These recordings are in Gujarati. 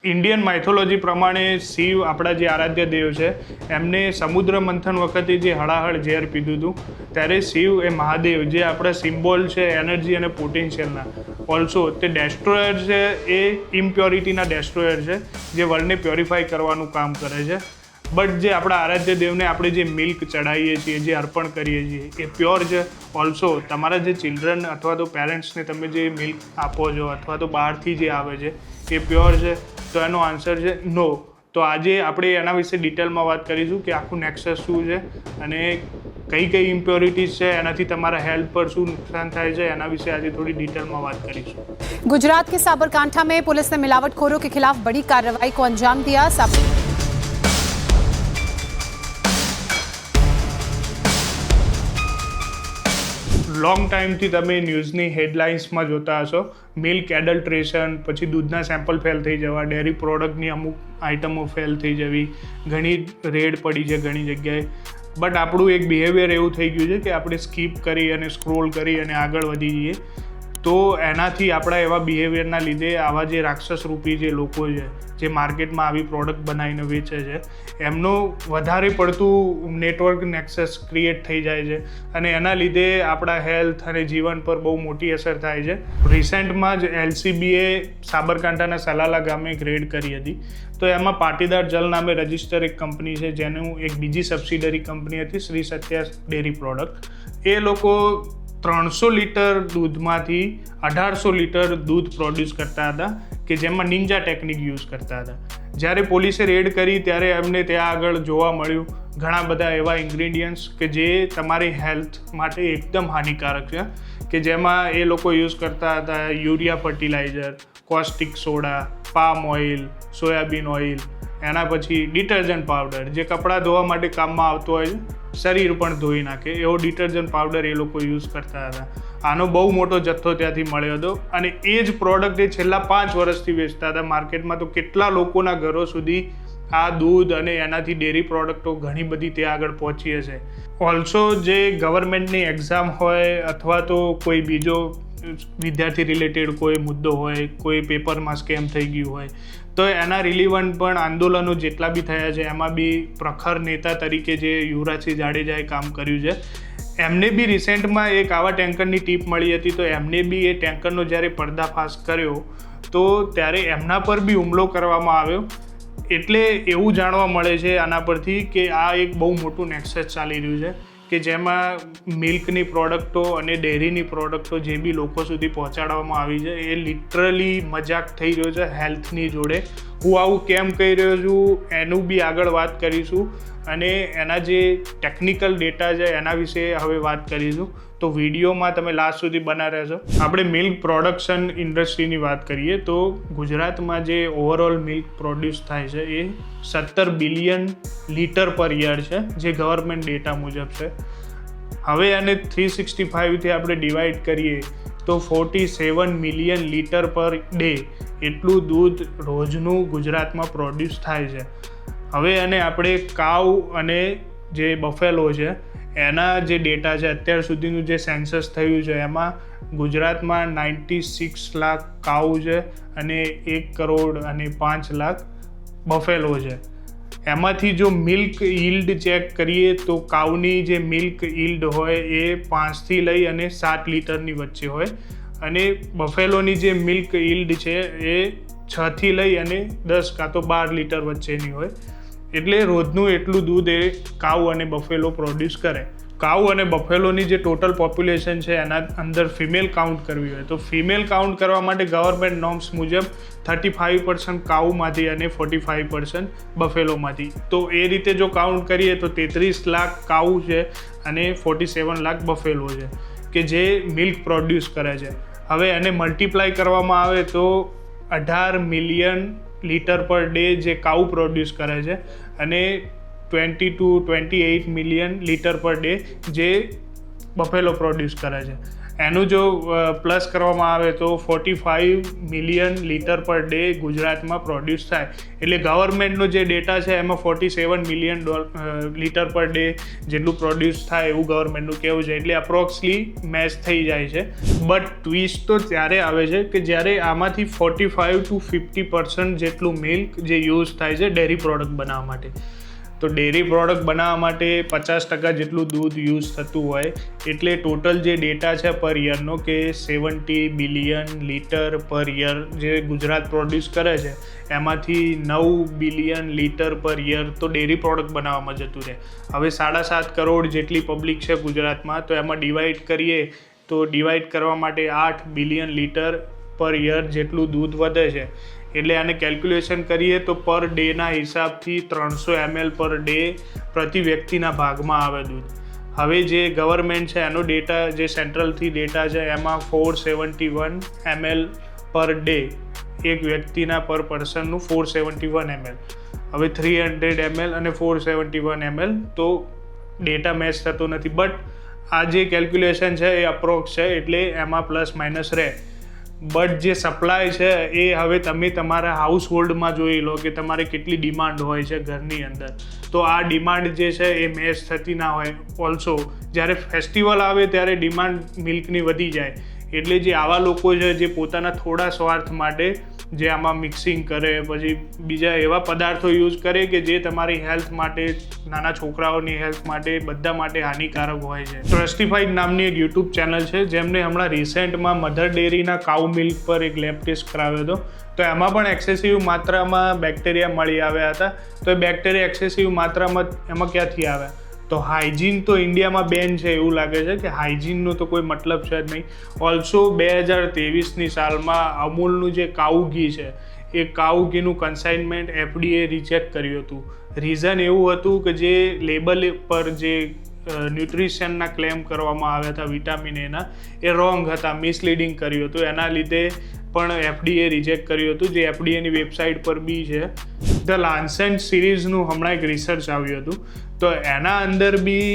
ઇન્ડિયન માઇથોલોજી પ્રમાણે શિવ આપણા જે આરાધ્ય દેવ છે એમને સમુદ્ર મંથન વખતે જે હળાહળ ઝેર પીધું હતું ત્યારે શિવ એ મહાદેવ જે આપણા સિમ્બોલ છે એનર્જી અને પોટેન્શિયલના ઓલ્સો તે ડેસ્ટ્રોયર છે, એ ઇમ્પ્યોરિટીના ડેસ્ટ્રોયર છે જે વર્લ્ડને પ્યોરિફાઈ કરવાનું કામ કરે છે. બટ જે આપણા આરાધ્ય દેવને આપણે જે મિલ્ક ચડાવીએ છીએ, જે અર્પણ કરીએ છીએ એ પ્યોર છે. ઓલ્સો તમારા જે ચિલ્ડ્રન અથવા તો પેરેન્ટ્સને તમે જે મિલ્ક આપો છો અથવા તો બહારથી જે આવે છે એ પ્યોર છે, તો એનો આન્સર છે નો. તો આજે આપણે એના વિશે ડિટેલમાં વાત કરીશું કે આખું નેક્સસ શું છે અને કઈ કઈ ઇમ્પ્યોરિટીઝ છે, એનાથી તમારા હેલ્થ પર શું નુકસાન થાય છે, એના વિશે આજે થોડી डिटेलમાં बात करीશું. गुजरात के साबरकांठा में पुलिस ने मिलावटखोरों के खिलाफ बड़ी कार्रवाई को अंजाम दिया. લોંગ ટાઈમથી તમે ન્યૂઝની હેડલાઇન્સમાં જોતા હશો મિલ્ક એડલ્ટ્રેશન, પછી દૂધના સેમ્પલ ફેલ થઈ જવા, ડેરી પ્રોડક્ટની અમુક આઇટમો ફેલ થઈ જવી, ઘણી રેડ પડી છે ઘણી જગ્યાએ. બટ આપણું એક બિહેવિયર એવું થઈ ગયું છે કે આપણે સ્કીપ કરી અને સ્ક્રોલ કરી અને આગળ વધી જઈએ. તો એનાથી આપણા એવા બિહેવિયરના લીધે આવા જે રાક્ષસ રૂપી જે લોકો છે જે માર્કેટમાં આવી પ્રોડક્ટ બનાવીને વેચે છે એમનું વધારે પડતું નેટવર્ક નેક્સસ ક્રિએટ થઈ જાય છે અને એના લીધે આપણા હેલ્થ અને જીવન પર બહુ મોટી અસર થાય છે. રિસેન્ટમાં જ LCBએ સાબરકાંઠાના સલાલા ગામે એક રેડ કરી હતી. તો એમાં પાટીદાર જલ નામે રજિસ્ટર એક કંપની છે જેનું એક બીજી સબસિડરી કંપની હતી શ્રી સત્યા ડેરી પ્રોડક્ટ. એ લોકો 300 લીટર દૂધમાંથી 1800 લીટર દૂધ પ્રોડ્યુસ કરતા હતા કે જેમાં નિંજા ટેકનિક યુઝ કરતા હતા. જ્યારે પોલીસે રેડ કરી ત્યારે એમને ત્યાં આગળ જોવા મળ્યું ઘણા બધા એવા ઇન્ગ્રીડિયન્ટ્સ કે જે તમારી હેલ્થ માટે એકદમ હાનિકારક છે, કે જેમાં એ લોકો યુઝ કરતા હતા urea fertiliser, caustic soda, palm oil, soybean oil, એના પછી ડિટર્જન્ટ પાવડર જે કપડાં ધોવા માટે કામમાં આવતો હોય છે, શરીર પણ ધોઈ નાખે એવો ડિટર્જન્ટ પાવડર એ લોકો યુઝ કરતા હતા. આનો બહુ મોટો જથ્થો ત્યાંથી મળ્યો હતો અને એ જ પ્રોડક્ટ એ છેલ્લા 5 વર્ષથી વેચતા હતા માર્કેટમાં. તો કેટલા લોકોના ઘરો સુધી આ દૂધ અને એનાથી ડેરી પ્રોડક્ટો ઘણી બધી ત્યાં આગળ પહોંચી હશે. ઓલ્સો જે ગવર્મેન્ટની એક્ઝામ હોય અથવા તો કોઈ બીજો વિદ્યાર્થી રિલેટેડ કોઈ મુદ્દો હોય, કોઈ પેપરમાં સ્કેમ થઈ ગયું હોય, તો એના રિલિવન્ટ પણ આંદોલનો જેટલા બી થયા છે એમાં બી પ્રખર નેતા તરીકે જે યુવરાજસિંહ જાડેજાએ કામ કર્યું છે. એમને બી રિસેન્ટમાં એક આવા ટેન્કરની ટીપ મળી હતી. તો એમને બી એ ટેન્કરનો જ્યારે પર્દાફાશ કર્યો તો ત્યારે એમના પર બી હુમલો કરવામાં આવ્યો. એટલે એવું જાણવા મળે છે આના પરથી કે આ એક બહુ મોટું નેક્સસ ચાલી રહ્યું છે કે જેમાં મિલ્કની પ્રોડક્ટો અને ડેરીની પ્રોડક્ટો જે બી લોકો સુધી પહોંચાડવામાં આવી છે એ લિટરલી મજાક થઈ રહ્યો છે હેલ્થની જોડે. હું આવું કેમ કહી રહ્યો છું એનું બી આગળ વાત કરીશું અને એના જે ટેકનિકલ ડેટા છે એના વિશે હવે વાત કરીશું. તો વિડીયોમાં તમે લાસ્ટ સુધી બના રહેશો. આપણે મિલ્ક પ્રોડક્શન ઇન્ડસ્ટ્રીની વાત કરીએ તો ગુજરાતમાં જે ઓવરઓલ મિલ્ક પ્રોડ્યુસ થાય છે એ 17 બિલિયન લીટર પર યર છે જે ગવર્મેન્ટ ડેટા મુજબ છે. હવે આને 365થી આપણે ડિવાઈડ કરીએ તો 47 મિલિયન લીટર પર ડે એટલું દૂધ રોજનું ગુજરાતમાં પ્રોડ્યુસ થાય છે. હવે આને આપણે કાઉ અને જે બફેલો છે એના જે ડેટા છે અત્યાર સુધીનું જે સેન્સસ થયું છે એમાં ગુજરાતમાં 96 લાખ કાઉ છે અને 1 કરોડ અને 5 લાખ બફેલો છે. એમાંથી જો મિલ્ક યીલ્ડ ચેક કરીએ તો કાઉની જે મિલ્ક યીલ્ડ હોય એ 5થી લઈ અને 7 લીટરની વચ્ચે હોય અને બફેલોની જે મિલ્ક યીલ્ડ છે એ 6થી લઈ અને 10 કાં તો 12 લીટર વચ્ચેની હોય. એટલે રોજનું એટલું દૂધ એ કાઉ અને બફેલો પ્રોડ્યુસ કરે. કાઉ અને બફેલોની જે ટોટલ પોપ્યુલેશન છે એના અંદર ફિમેલ કાઉન્ટ કરવી હોય તો ફિમેલ કાઉન્ટ કરવા માટે ગવર્મેન્ટ નોર્મ્સ મુજબ 35% કાઉમાંથી અને 45% બફેલોમાંથી. તો એ રીતે જો કાઉન્ટ કરીએ તો 33 લાખ કાઉ છે અને 47 લાખ બફેલો છે કે જે મિલ્ક પ્રોડ્યુસ કરે છે. હવે એને મલ્ટીપ્લાય કરવામાં આવે તો 18 મિલિયન લીટર પર ડે જે કાઉ પ્રોડ્યુસ કરે છે અને 20 to 28 million litre per day જે બફેલો પ્રોડ્યુસ કરે છે. એનું જો પ્લસ કરવામાં આવે તો 45 મિલિયન લીટર પર ડે ગુજરાતમાં પ્રોડ્યુસ થાય. એટલે ગવર્મેન્ટનો જે ડેટા છે એમાં 47 મિલિયન લીટર પર ડે જેટલું પ્રોડ્યુસ થાય એવું ગવર્મેન્ટનું કહેવું છે. એટલે અપ્રોક્સલી મેચ થઈ જાય છે. બટ ટ્વિસ્ટ તો ત્યારે આવે છે કે જ્યારે આમાંથી 45 to 50% જેટલું મિલ્ક જે યુઝ થાય છે ડેરી પ્રોડક્ટ બનાવવા માટે. તો ડેરી પ્રોડક્ટ બનાવવા માટે 50% જેટલું દૂધ યુઝ થતું હોય એટલે ટોટલ જે ડેટા છે પર યરનો કે 70 બિલિયન લીટર પર યર જે ગુજરાત પ્રોડ્યુસ કરે છે એમાંથી 9 બિલિયન લીટર પર યર તો ડેરી પ્રોડક્ટ બનાવવામાં જતું રહે. હવે 7.5 કરોડ જેટલી પબ્લિક છે ગુજરાતમાં, તો એમાં ડિવાઈડ કરીએ તો ડિવાઈડ કરવા માટે 8 બિલિયન લીટર પર યર જેટલું દૂધ વધે છે. એટલે આને કેલ્ક્યુલેશન કરીએ તો પર ડેના હિસાબથી 300 ml પર ડે પ્રતિ વ્યક્તિના ભાગમાં આવે દૂધ. હવે જે ગવર્મેન્ટ છે એનો ડેટા જે સેન્ટ્રલથી ડેટા છે એમાં 471 ml પર ડે એક વ્યક્તિના પર પર્સનનું 471 ml. હવે 300 ml અને 471 ml તો ડેટા મેચ થતો નથી. બટ આ જે કેલ્ક્યુલેશન છે એ અપ્રોક્સ છે એટલે એમાં પ્લસ માઇનસ રહે. બટ જે સપ્લાય છે એ હવે તમે તમારા હાઉસ હોલ્ડમાં જોઈ લો કે તમારે કેટલી ડિમાન્ડ હોય છે ઘરની અંદર. તો આ ડિમાન્ડ જે છે એ મેચ થતી ના હોય. ઓલ્સો જ્યારે ફેસ્ટિવલ આવે ત્યારે ડિમાન્ડ મિલ્કની વધી જાય. એટલે જે આવા લોકો છે જે પોતાના થોડા સ્વાર્થ માટે જે આમાં મિક્સિંગ કરે, પછી બીજા એવા પદાર્થો યુઝ કરે કે જે તમારી હેલ્થ માટે, નાના છોકરાઓની હેલ્થ માટે, બધા માટે હાનિકારક હોય છે. ટ્રસ્ટીફાઈડ નામની એક યુટ્યુબ ચેનલ છે જેમને હમણાં રિસેન્ટમાં મધર ડેરીના કાઉ મિલ્ક પર એક લેબ ટેસ્ટ કરાવ્યો હતો. તો એમાં પણ એક્સેસિવ માત્રામાં બેક્ટેરિયા મળી આવ્યા હતા. તો એ બેક્ટેરિયા એક્સેસિવ માત્રામાં એમાં ક્યાંથી આવ્યા? તો હાઇજીન તો ઇન્ડિયામાં બેન છે એવું લાગે છે કે હાઇજીનનો તો કોઈ મતલબ છે જ નહીં. ઓલ્સો 2023ની સાલમાં અમૂલનું જે કાઉ ઘી છે એ કાઉ ઘીનું કન્સાઇનમેન્ટ FDA રિજેક્ટ કર્યું હતું. રીઝન એવું હતું કે જે લેબલ પર જે ન્યુટ્રિશનના ક્લેમ કરવામાં આવ્યા હતા વિટામિન એના એ રોંગ હતા, મિસલીડિંગ કર્યું હતું. એના લીધે પણ FDA રિજેક્ટ કર્યું હતું, જે FDAની વેબસાઇટ પર બી છે. ધ લાન્સેન્ટ સિરીઝનું હમણાં એક રિસર્ચ આવ્યું હતું. તો એના અંદર બી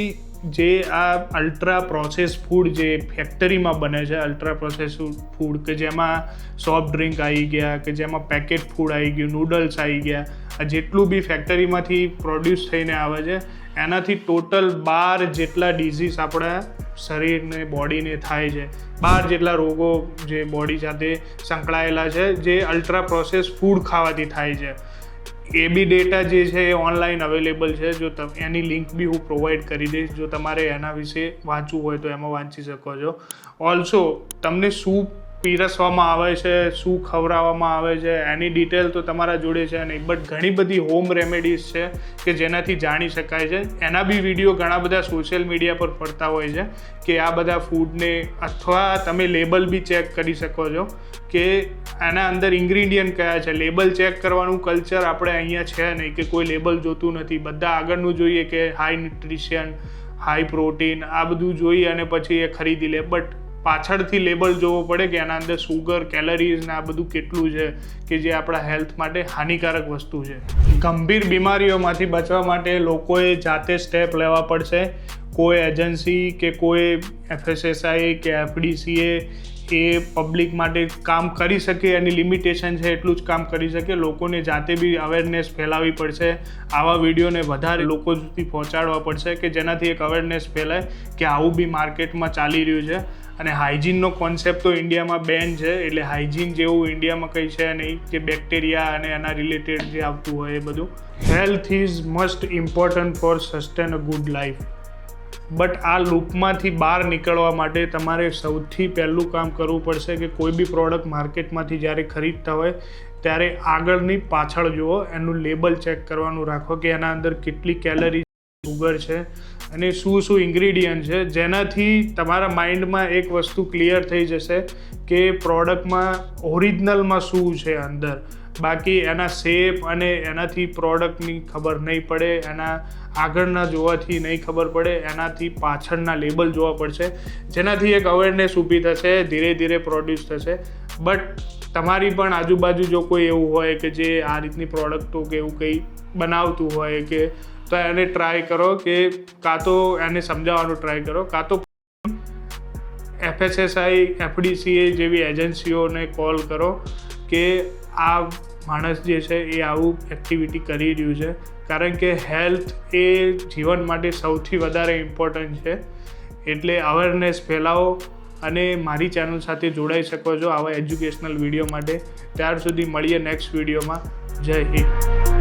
જે આ અલ્ટ્રા પ્રોસેસ ફૂડ જે ફેક્ટરીમાં બને છે, અલ્ટ્રા પ્રોસેસ ફૂડ કે જેમાં સોફ્ટ ડ્રિંક આવી ગયા, કે જેમાં પેકેટ ફૂડ આવી ગયું, નૂડલ્સ આવી ગયા, આ જેટલું બી ફેક્ટરીમાંથી પ્રોડ્યુસ થઈને આવે છે એનાથી ટોટલ 12 જેટલા ડિઝીઝ આપણા શરીરને, બોડીને થાય છે. 12 જેટલા રોગો જે બોડી સાથે સંકળાયેલા છે જે અલ્ટ્રા પ્રોસેસ ફૂડ ખાવાથી થાય છે. એ બી ડેટા જે છે એ ઓનલાઈન અવેલેબલ છે. જો એની લિંક બી હું પ્રોવાઈડ કરી દઈશ. જો તમારે એના વિશે વાંચવું હોય તો એમાં વાંચી શકો છો. ઓલ્સો તમને શું પીરસવામાં આવે છે, શું ખવડાવવામાં આવે છે એની ડિટેલ તો તમારા જોડે છે નહીં. બટ ઘણી બધી હોમ રેમેડીઝ છે કે જેનાથી જાણી શકાય છે. એના બી વિડીયો ઘણા બધા સોશિયલ મીડિયા પર ફરતા હોય છે કે આ બધા ફૂડને, અથવા તમે લેબલ બી ચેક કરી શકો છો કે આના અંદર ઇન્ગ્રીડિયન્ટ કયા છે. લેબલ ચેક કરવાનું કલ્ચર આપણે અહીંયા છે નહીં કે કોઈ લેબલ જોતું નથી. બધા આગળનું જોઈએ કે હાઈ ન્યુટ્રિશન, હાઈ પ્રોટીન, આ બધું જોઈએ અને પછી એ ખરીદી લે. બટ પાછળથી લેબલ જોવો પડે કે એના અંદર સુગર, કેલરીઝ ને આ બધું કેટલું છે કે જે આપણા હેલ્થ માટે હાનિકારક વસ્તુ છે. ગંભીર બીમારીઓમાંથી બચવા માટે લોકોએ જાતે સ્ટેપ લેવા પડશે. કોઈ એજન્સી કે કોઈ FSSAI કે FDCA એ પબ્લિક માટે કામ કરી શકે, એની લિમિટેશન છે એટલું જ કામ કરી શકે. લોકોને જાતે બી અવેરનેસ ફેલાવવી પડશે. આવા વિડીયોને વધારે લોકો સુધી પહોંચાડવા પડશે કે જેનાથી એક અવેરનેસ ફેલાય કે આવું બી માર્કેટમાં ચાલી રહ્યું છે. અને હાઇજીનનો કોન્સેપ્ટ તો ઇન્ડિયામાં બેન છે. એટલે હાઇજીન જેવું ઇન્ડિયામાં કંઈ છે નહીં કે બેક્ટેરિયા અને એના રિલેટેડ જે આવતું હોય એ બધું. Health is must important for sustain a good life. But આ લૂપમાંથી બહાર નીકળવા માટે તમારે સૌથી પહેલું કામ કરવું પડશે કે કોઈ બી પ્રોડક્ટ માર્કેટમાંથી જ્યારે ખરીદતા હોય ત્યારે આગળની પાછળ જુઓ, એનું લેબલ ચેક કરવાનું રાખો કે એના અંદર કેટલી કેલરી, સુગર છે અને શું ઇન્ગ્રીડિયન્ટ છે. જેનાથી તમારા માઇન્ડમાં એક વસ્તુ ક્લિયર થઈ જશે કે પ્રોડક્ટમાં ઓરિજિનલમાં શું છે અંદર. બાકી એના શેપ અને એનાથી પ્રોડક્ટની ખબર નહીં પડે, એના આગળના જોવાથી નહીં ખબર પડે, એનાથી પાછળના લેબલ જોવા પડશે. જેનાથી એક અવેરનેસ ઊભી થશે, ધીરે ધીરે પ્રોડ્યુસ થશે. બટ તમારી પણ આજુબાજુ જો કોઈ એવું હોય કે જે આ રીતની પ્રોડક્ટો કે એવું કંઈ બનાવતું હોય કે, તો એને ટ્રાય કરો કે કાં તો એને સમજાવવાનું ટ્રાય કરો, કાં તો FSSAI FDCA જેવી એજન્સીઓને કોલ કરો કે આ માણસ જે છે એ આવું એક્ટિવિટી કરી રહ્યું છે, કારણ કે હેલ્થ એ જીવન માટે સૌથી વધારે ઇમ્પોર્ટન્ટ છે. એટલે અવેરનેસ ફેલાવો અને મારી ચેનલ સાથે જોડાઈ શકો છો આવા એજ્યુકેશનલ વિડીયો માટે. ત્યાર સુધી મળીએ નેક્સ્ટ વિડીયોમાં. જય હિન્દ.